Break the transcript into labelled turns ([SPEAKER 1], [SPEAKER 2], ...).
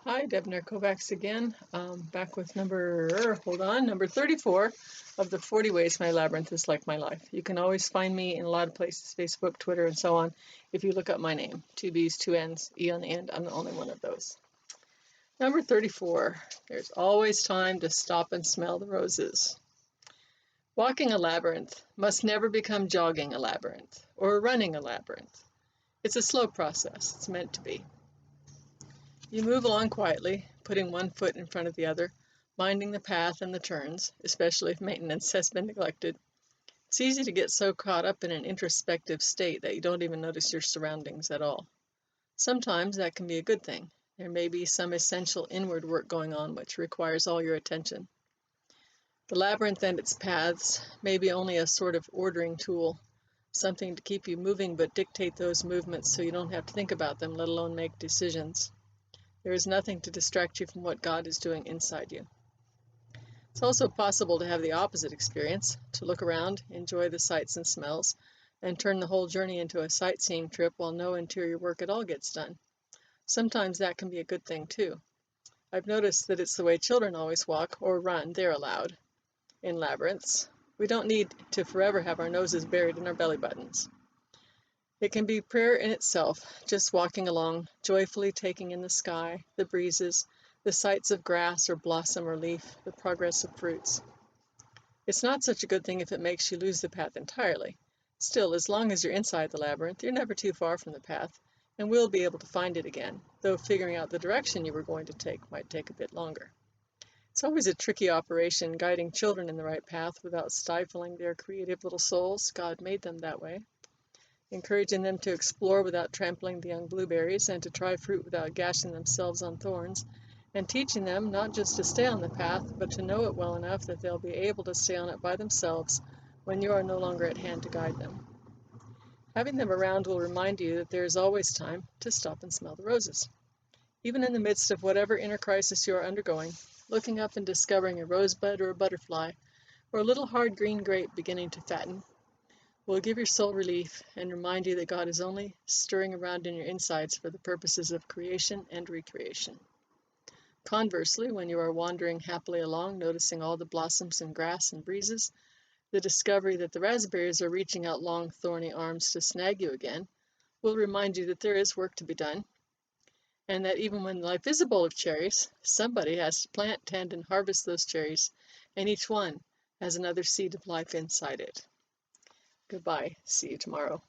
[SPEAKER 1] Hi, Debner Kovacs again. Back with number 34 of the 40 Ways My Labyrinth is Like My Life. You can always find me in a lot of places, Facebook, Twitter, and so on, if you look up my name. 2 B's, 2 N's, E on the end. I'm the only one of those. Number 34, there's always time to stop and smell the roses. Walking a labyrinth must never become jogging a labyrinth or running a labyrinth. It's a slow process. It's meant to be. You move along quietly, putting one foot in front of the other, minding the path and the turns, especially if maintenance has been neglected. It's easy to get so caught up in an introspective state that you don't even notice your surroundings at all. Sometimes that can be a good thing. There may be some essential inward work going on which requires all your attention. The labyrinth and its paths may be only a sort of ordering tool, something to keep you moving but dictate those movements so you don't have to think about them, let alone make decisions. There is nothing to distract you from what God is doing inside you. It's also possible to have the opposite experience, to look around, enjoy the sights and smells, and turn the whole journey into a sightseeing trip while no interior work at all gets done. Sometimes that can be a good thing too. I've noticed that it's the way children always walk or run, they're allowed, in labyrinths. We don't need to forever have our noses buried in our belly buttons. It can be prayer in itself, just walking along, joyfully taking in the sky, the breezes, the sights of grass or blossom or leaf, the progress of fruits. It's not such a good thing if it makes you lose the path entirely. Still, as long as you're inside the labyrinth, you're never too far from the path, and will be able to find it again, though figuring out the direction you were going to take might take a bit longer. It's always a tricky operation guiding children in the right path without stifling their creative little souls. God made them that way. Encouraging them to explore without trampling the young blueberries and to try fruit without gashing themselves on thorns, and teaching them not just to stay on the path, but to know it well enough that they'll be able to stay on it by themselves when you are no longer at hand to guide them. Having them around will remind you that there is always time to stop and smell the roses. Even in the midst of whatever inner crisis you are undergoing, looking up and discovering a rosebud or a butterfly, or a little hard green grape beginning to fatten, will give your soul relief and remind you that God is only stirring around in your insides for the purposes of creation and recreation. Conversely, when you are wandering happily along, noticing all the blossoms and grass and breezes, the discovery that the raspberries are reaching out long, thorny arms to snag you again will remind you that there is work to be done, and that even when life is a bowl of cherries, somebody has to plant, tend, and harvest those cherries, and each one has another seed of life inside it. Goodbye. See you tomorrow.